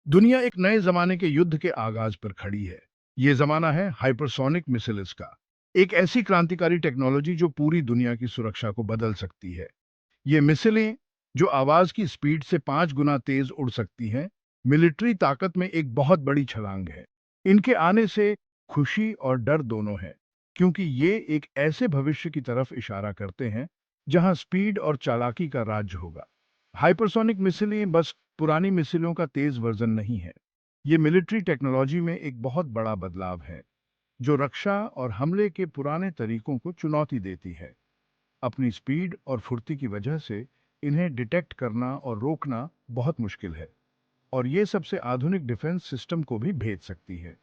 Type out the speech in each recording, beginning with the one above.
दुनिया एक नए जमाने के युद्ध के आगाज पर खड़ी है। ये जमाना है हाइपरसोनिक मिसाइल्स का। एक ऐसी क्रांतिकारी टेक्नोलॉजी जो पूरी दुनिया की सुरक्षा को बदल सकती है। ये मिसाइलें जो आवाज की स्पीड से 5 गुना तेज उड़ सकती हैं, मिलिट्री ताकत में एक बहुत बड़ी छलांग है। इनके आने से खुशी और डर दोनों है, क्योंकि ये एक ऐसे भविष्य की तरफ इशारा करते हैं जहां स्पीड और चालाकी का राज्य होगा। हाइपरसोनिक मिसाइलें बस पुरानी मिसाइलों का तेज वर्जन नहीं है। ये मिलिट्री टेक्नोलॉजी में एक बहुत बड़ा बदलाव है, जो रक्षा और हमले के पुराने तरीकों को चुनौती देती है। अपनी स्पीड और फुर्ती की वजह से इन्हें डिटेक्ट करना और रोकना बहुत मुश्किल है, और ये सबसे आधुनिक डिफेंस सिस्टम को भी भेज सकती है।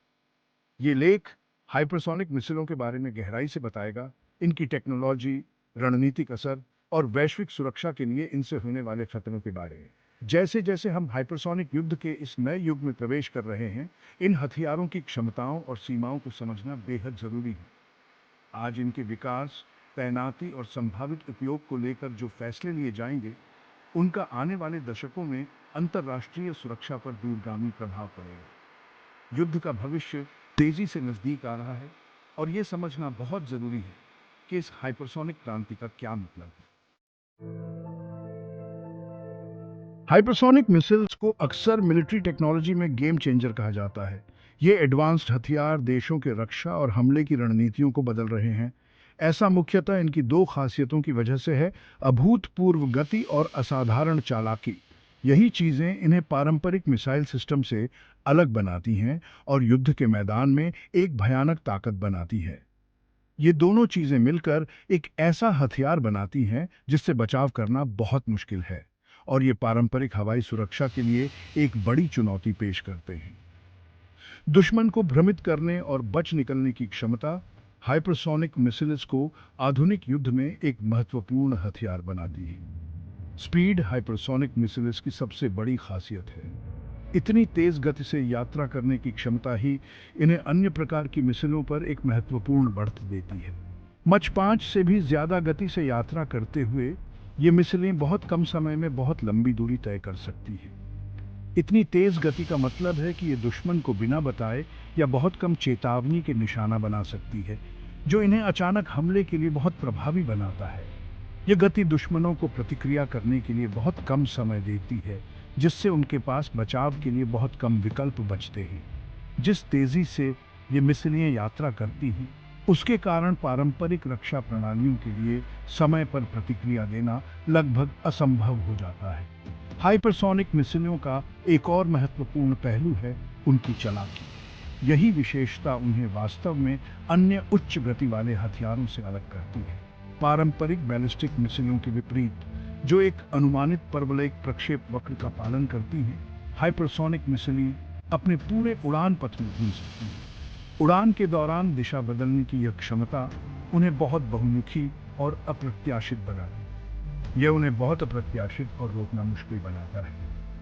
ये लेख हाइपरसोनिक मिसाइलों के बारे में गहराई से बताएगा, इनकी टेक्नोलॉजी, रणनीतिक असर और वैश्विक सुरक्षा के लिए इनसे होने वाले खतरों के बारे में। जैसे जैसे हम हाइपरसोनिक युद्ध के इस नए युग में प्रवेश कर रहे हैं, इन हथियारों की क्षमताओं और सीमाओं को समझना बेहद जरूरी है। आज इनके विकास, तैनाती और संभावित उपयोग को लेकर जो फैसले लिए जाएंगे, उनका आने वाले दशकों में अंतर्राष्ट्रीय सुरक्षा पर दूरगामी प्रभाव पड़ेगा। युद्ध का भविष्य तेजी से नजदीक आ रहा है, और यह समझना बहुत जरूरी है कि इस हाइपरसोनिक क्रांति का क्या मतलब है। हाइपरसोनिक मिसाइल्स को अक्सर मिलिट्री टेक्नोलॉजी में गेम चेंजर कहा जाता है। ये एडवांस्ड हथियार देशों के रक्षा और हमले की रणनीतियों को बदल रहे हैं। ऐसा मुख्यतः इनकी दो खासियतों की वजह से है: अभूतपूर्व गति और असाधारण चालाकी। यही चीजें इन्हें पारंपरिक मिसाइल सिस्टम से अलग बनाती हैं और युद्ध के मैदान में एक भयानक ताकत बनाती है। ये दोनों चीजें मिलकर एक ऐसा हथियार बनाती हैं जिससे बचाव करना बहुत मुश्किल है, और ये पारंपरिक हवाई सुरक्षा के लिए एक बड़ी चुनौती पेश करते हैं। दुश्मन को भ्रमित करने और बच निकलने की क्षमता हाइपरसोनिक मिसाइल्स को आधुनिक युद्ध में एक महत्वपूर्ण हथियार बनाती है। स्पीड हाइपरसोनिक मिसाइल्स की सबसे बड़ी खासियत है। इतनी तेज गति से यात्रा करने की क्षमता ही इन्हें अन्य प्रकार की मिसाइलों पर एक महत्वपूर्ण बढ़त देती है। मच 5 से भी ज्यादा गति से यात्रा करते हुए ये मिसाइलें बहुत कम समय में बहुत लंबी दूरी तय कर सकती हैं। इतनी तेज गति का मतलब है कि ये दुश्मन को बिना बताए या बहुत कम चेतावनी के निशाना बना सकती है, जो इन्हें अचानक हमले के लिए बहुत प्रभावी बनाता है। यह गति दुश्मनों को प्रतिक्रिया करने के लिए बहुत कम समय देती है, जिससे उनके पास बचाव के लिए बहुत कम विकल्प बचते हैं। जिस तेजी से ये मिसाइलें यात्रा करती हैं, उसके कारण पारंपरिक रक्षा प्रणालियों के लिए समय पर प्रतिक्रिया देना लगभग असंभव हो जाता है। हाइपरसोनिक मिसाइलों का एक और महत्वपूर्ण पहलू है उनकी चालाकी। यही विशेषता उन्हें वास्तव में अन्य उच्च गति वाले हथियारों से अलग करती है। पारंपरिक बैलिस्टिक मिसाइलों के विपरीत, जो एक अनुमानित परवलयिक प्रक्षेप वक्र का पालन करती हैं, हाइपरसोनिक मिसाइलें अपने पूरे उड़ान पथ में घूम सकती हैं। उड़ान के दौरान दिशा बदलने की यह क्षमता उन्हें बहुत बहुमुखी और अप्रत्याशित बनाती है। यह उन्हें बहुत अप्रत्याशित और रोकना मुश्किल बनाता है।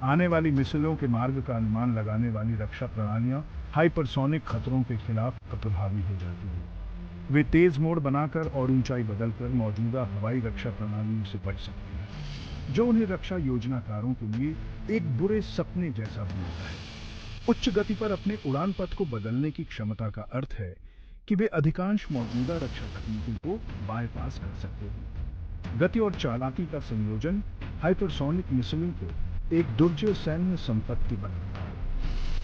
आने वाली मिसाइलों के मार्ग का अनुमान लगाने वाली रक्षा प्रणालियां हाइपरसोनिक खतरों के खिलाफ अप्रभावी हो जाती हैं। वे तेज मोड़ बनाकर और ऊंचाई बदलकर मौजूदा हवाई रक्षा प्रणालियों से बच सकते हैं, जो उन्हें रक्षा योजनाकारों के लिए एक बुरे सपने जैसा बनता है। उच्च गति पर अपने उड़ान पथ को बदलने की क्षमता का अर्थ है कि वे अधिकांश मौजूदा रक्षा तकनीकों को बाईपास कर सकते हैं। गति और चालाकी का संयोजन हाइपरसोनिक मिसाइलों को एक दुर्जय सैन्य संपत्ति बनाता है।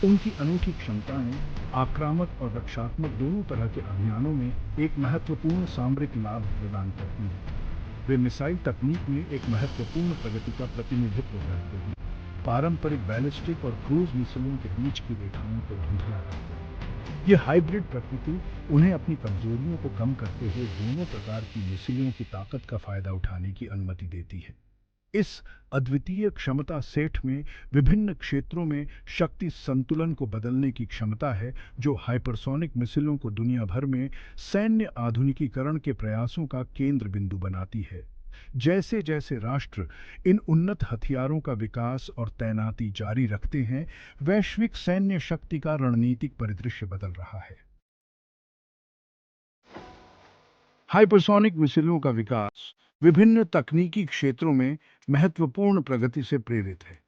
उनकी अनूठी क्षमताएं आक्रामक और रक्षात्मक दोनों तरह के अभियानों में एक महत्वपूर्ण सामरिक लाभ प्रदान करती हैं। वे मिसाइल तकनीक में एक महत्वपूर्ण प्रगति का प्रतिनिधित्व करते हैं। पारंपरिक बैलिस्टिक और क्रूज मिसाइलों के बीच की रेखाओं को धुंधला करते हैं। ये हाइब्रिड प्रकृति उन्हें अपनी कमजोरियों को कम करते हुए दोनों प्रकार की मिसाइलों की ताकत का फायदा उठाने की अनुमति देती है। इस अद्वितीय क्षमता सेट में विभिन्न क्षेत्रों में शक्ति संतुलन को बदलने की क्षमता है, जो हाइपरसोनिक मिसाइलों को दुनिया भर में सैन्य आधुनिकीकरण के प्रयासों का केंद्र बिंदु बनाती है। जैसे जैसे राष्ट्र इन उन्नत हथियारों का विकास और तैनाती जारी रखते हैं, वैश्विक सैन्य शक्ति का रणनीतिक परिदृश्य बदल रहा है। हाइपरसोनिक मिसाइलों का विकास विभिन्न तकनीकी क्षेत्रों में महत्वपूर्ण प्रगति से प्रेरित है।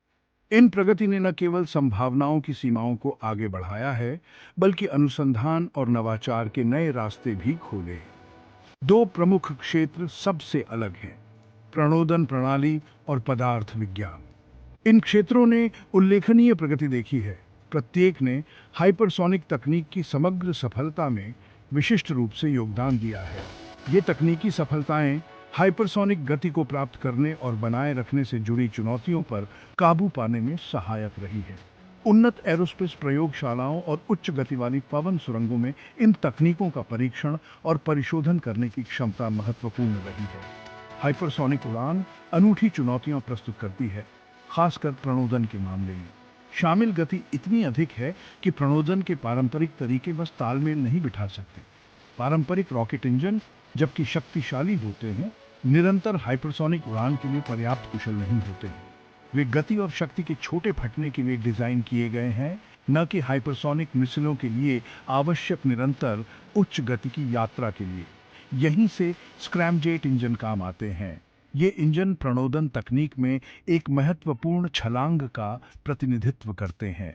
इन प्रगति ने न केवल संभावनाओं की सीमाओं को आगे बढ़ाया है, बल्कि अनुसंधान और नवाचार के नए रास्ते भी खोले। दो प्रमुख क्षेत्र सबसे अलग हैं: प्रणोदन प्रणाली और पदार्थ विज्ञान। इन क्षेत्रों ने उल्लेखनीय प्रगति देखी है। प्रत्येक ने हाइपरसोनिक तकनीक की समग्र सफलता में विशिष्ट रूप से योगदान दिया है। ये तकनीकी सफलताएं हाइपरसोनिक गति को प्राप्त करने और बनाए रखने से जुड़ी चुनौतियों पर काबू पाने में सहायक रही है। उन्नत एरोस्पेस प्रयोगशालाओं और उच्च गति वाली पवन सुरंगों में इन तकनीकों का परीक्षण और परिशोधन करने की क्षमता महत्वपूर्ण रही है। हाइपरसोनिक उड़ान अनूठी चुनौतियां प्रस्तुत करती है, खासकर प्रणोदन के मामले में। शामिल गति इतनी अधिक है कि प्रणोदन के पारंपरिक तरीके बस तालमेल नहीं बिठा सकते। पारंपरिक रॉकेट इंजन, जबकि शक्तिशाली होते हैं, निरंतर हाइपरसोनिक उड़ान के लिए पर्याप्त कुशल नहीं होते हैं। वे गति और शक्ति के छोटे फटने के लिए डिजाइन किए गए हैं, न कि हाइपरसोनिक मिसाइलों के लिए आवश्यक निरंतर उच्च गति की यात्रा के लिए। यहीं से स्क्रैमजेट इंजन काम आते हैं। ये इंजन प्रणोदन तकनीक में एक महत्वपूर्ण छलांग का प्रतिनिधित्व करते हैं।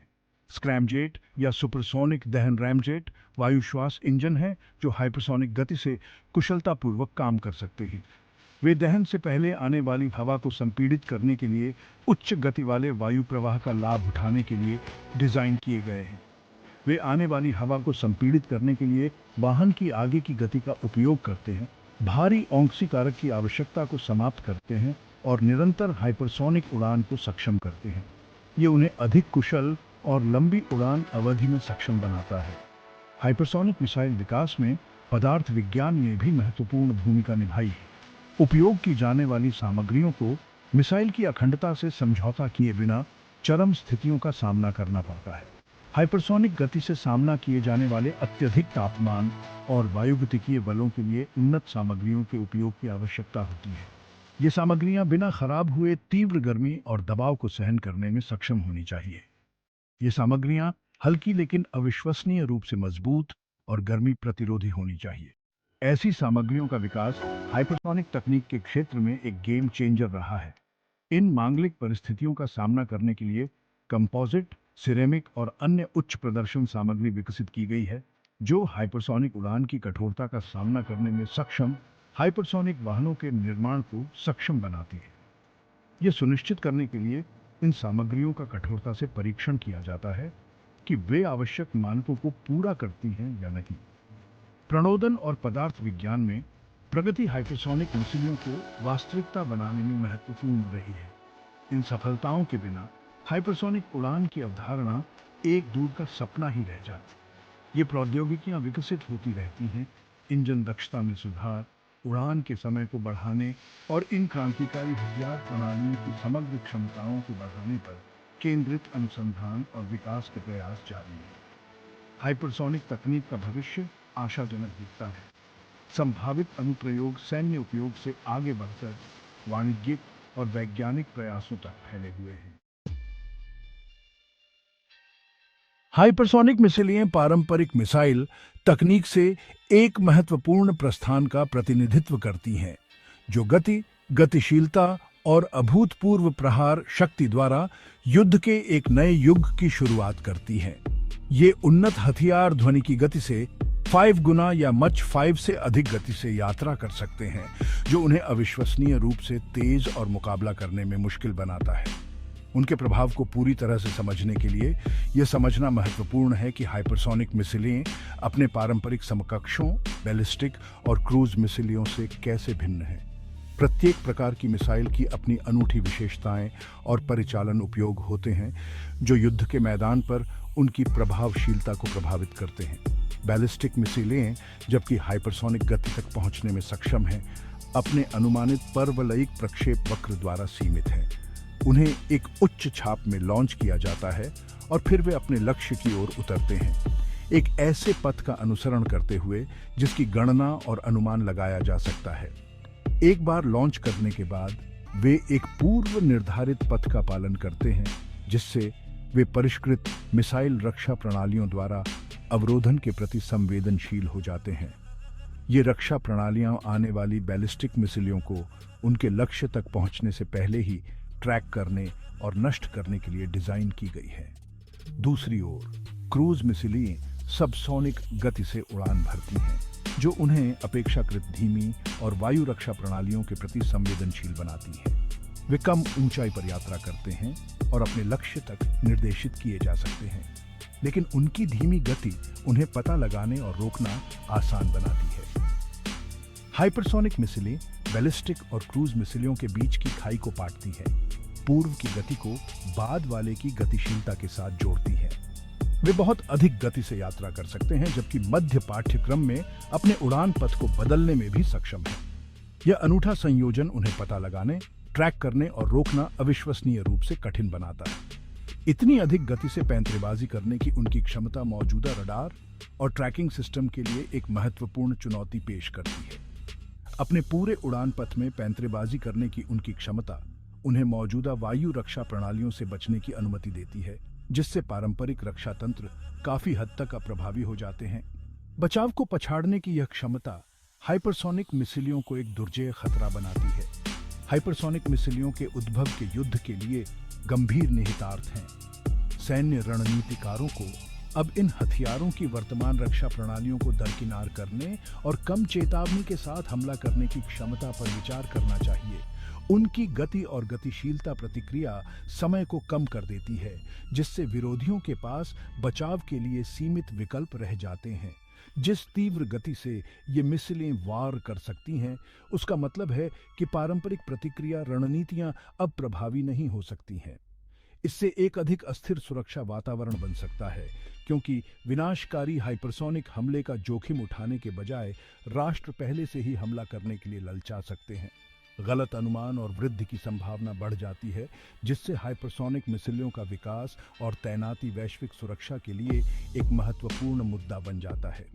स्क्रैमजेट या सुपरसोनिक दहन रैमजेट वायुश्वास इंजन है जो हाइपरसोनिक गति से कुशलतापूर्वक काम कर सकते हैं। वे दहन से पहले आने वाली हवा को संपीड़ित करने के लिए उच्च गति वाले वायु प्रवाह का लाभ उठाने के लिए डिजाइन किए गए हैं। वे आने वाली हवा को संपीड़ित करने के लिए वाहन की आगे की गति का उपयोग करते हैं, भारी औंक्सीकारक की आवश्यकता को समाप्त करते हैं और निरंतर हाइपरसोनिक उड़ान को सक्षम करते हैं। ये उन्हें अधिक कुशल और लंबी उड़ान अवधि में सक्षम बनाता है। हाइपरसोनिक मिसाइल विकास में पदार्थ विज्ञान ने भी महत्वपूर्ण भूमिका निभाई है। उपयोग की जाने वाली सामग्रियों को मिसाइल की अखंडता से समझौता किए बिना चरम स्थितियों का सामना करना पड़ता है। हाइपरसोनिक गति से सामना किए जाने वाले अत्यधिक तापमान और वायुगतिकीय बलों के लिए उन्नत सामग्रियों के उपयोग की आवश्यकता होती है। ये सामग्रियां बिना खराब हुए तीव्र गर्मी और दबाव को सहन करने में सक्षम होनी चाहिए। ये सामग्रियां हल्की लेकिन अविश्वसनीय रूप से मजबूत और गर्मी प्रतिरोधी होनी चाहिए। ऐसी सामग्रियों का विकास हाइपरसोनिक तकनीक के क्षेत्र में एक गेम चेंजर रहा है। इन मांगलिक परिस्थितियों का सामना करने के लिए कंपोजिट, सिरेमिक और अन्य उच्च प्रदर्शन सामग्री विकसित की गई है, जो हाइपरसोनिक उड़ान की कठोरता का सामना करने में सक्षम हाइपरसोनिक वाहनों के निर्माण को सक्षम बनाती है। यह सुनिश्चित करने के लिए इन सामग्रियों का कठोरता से परीक्षण किया जाता है कि वे आवश्यक मानकों को पूरा करती हैं या नहीं। प्रणोदन और पदार्थ विज्ञान में प्रगति हाइपरसोनिक मिसाइलों को वास्तविकता बनाने में महत्वपूर्ण रही है। इन सफलताओं के बिना हाइपरसोनिक उड़ान की अवधारणा एक दूर का सपना ही रह जाती। ये प्रौद्योगिकियां विकसित होती रहती हैं, इंजन दक्षता में सुधार, उड़ान के समय को बढ़ाने और इन क्रांतिकारी हथियार प्रणालियों की समग्र क्षमताओं को बढ़ाने पर केंद्रित अनुसंधान और विकास के प्रयास जारी हैं। हाइपरसोनिक तकनीक का भविष्य आशाजनक दिखता है। संभावित अनुप्रयोग सैन्य उपयोग से आगे बढ़कर वाणिज्यिक और वैज्ञानिक प्रयासों तक फैले हुए हैं। हाइपरसोनिक मिसाइलें पारंपरिक मिसाइल तकनीक से एक महत्वपूर्ण प्रस्थान का प्रतिनिधित्व करती हैं, जो गति, गतिशीलता और अभूतपूर्व प्रहार शक्ति द्वारा युद्ध के एक नए युग की शुरुआत करती हैं। ये उन्नत हथियार ध्वनि की गति से 5 गुना या मच 5 से अधिक गति से यात्रा कर सकते हैं, जो उन्हें अविश्वसनीय रूप से तेज और मुकाबला करने में मुश्किल बनाता है। उनके प्रभाव को पूरी तरह से समझने के लिए यह समझना महत्वपूर्ण है कि हाइपरसोनिक मिसाइलें अपने पारंपरिक समकक्षों, बैलिस्टिक और क्रूज मिसाइलों से कैसे भिन्न हैं। प्रत्येक प्रकार की मिसाइल की अपनी अनूठी विशेषताएं और परिचालन उपयोग होते हैं, जो युद्ध के मैदान पर उनकी प्रभावशीलता को प्रभावित करते हैं। बैलिस्टिक मिसाइलें, जबकि हाइपरसोनिक गति तक पहुंचने में सक्षम हैं, अपने अनुमानित परवलयिक प्रक्षेप वक्र द्वारा सीमित हैं। उन्हें एक उच्च छाप में लॉन्च किया जाता है और फिर वे अपने लक्ष्य की ओर उतरते हैं, एक ऐसे पथ का अनुसरण करते हुए जिसकी गणना और अनुमान लगाया जा सकता है। एक बार लॉन्च करने के बाद वे एक पूर्व निर्धारित पथ का पालन करते हैं, जिससे वे परिष्कृत मिसाइल रक्षा प्रणालियों द्वारा अवरोधन के प्रति संवेदनशील हो जाते हैं। ये रक्षा प्रणालियां आने वाली बैलिस्टिक मिसाइलों को उनके लक्ष्य तक पहुंचने से पहले ही ट्रैक करने और नष्ट करने के लिए डिजाइन की गई है। दूसरी ओर क्रूज मिसाइलें सबसोनिक गति से उड़ान भरती हैं, जो उन्हें अपेक्षाकृत धीमी और वायु रक्षा प्रणालियों के प्रति संवेदनशील बनाती हैं। वे कम ऊंचाई पर यात्रा करते हैं और अपने लक्ष्य तक निर्देशित किए जा सकते हैं, लेकिन उनकी धीमी गति उन्हें पता लगाने और रोकना आसान बनाती है। हाइपरसोनिक मिसाइलें बैलिस्टिक और क्रूज मिसाइलों के बीच की खाई को पाटती है, पूर्व की गति को बाद वाले की गतिशीलता के साथ जोड़ती है। वे बहुत अधिक गति से यात्रा कर सकते हैं, जबकि मध्य पाठ्यक्रम में अपने उड़ान पथ को बदलने में भी सक्षम है। यह अनूठा संयोजन उन्हें पता लगाने, ट्रैक करने और रोकना अविश्वसनीय रूप से कठिन बनाता है। इतनी अधिक गति से पैंतरेबाजी करने की उनकी क्षमता मौजूदा रडार और ट्रैकिंग सिस्टम के लिए एक महत्वपूर्ण चुनौती पेश करती है। अपने पूरे उड़ान पथ में पैंतरेबाजी करने की उनकी क्षमता उन्हें मौजूदा वायु रक्षा प्रणालियों से बचने की अनुमति देती है, जिससे पारंपरिक रक्षा तंत्र काफी हद तक अप्रभावी हो जाते हैं। बचाव को पछाड़ने की यह क्षमता हाइपरसोनिक मिसाइलों को एक दुर्जेय खतरा बनाती है। हाइपरसोनिक मिसाइलों के उद्भव के युद्ध के लिए गंभीर निहितार्थ हैं। सैन्य रणनीतिकारों को अब इन हथियारों की वर्तमान रक्षा प्रणालियों को दरकिनार करने और कम चेतावनी के साथ हमला करने की क्षमता पर विचार करना चाहिए। उनकी गति और गतिशीलता प्रतिक्रिया समय को कम कर देती है, जिससे विरोधियों के पास बचाव के लिए सीमित विकल्प रह जाते हैं। जिस तीव्र गति से ये मिसाइलें वार कर सकती हैं, उसका मतलब है कि पारंपरिक प्रतिक्रिया रणनीतियां अब प्रभावी नहीं हो सकती हैं। इससे एक अधिक अस्थिर सुरक्षा वातावरण बन सकता है, क्योंकि विनाशकारी हाइपरसोनिक हमले का जोखिम उठाने के बजाय राष्ट्र पहले से ही हमला करने के लिए ललचा सकते हैं। गलत अनुमान और वृद्धि की संभावना बढ़ जाती है, जिससे हाइपरसोनिक मिसाइलों का विकास और तैनाती वैश्विक सुरक्षा के लिए एक महत्वपूर्ण मुद्दा बन जाता है।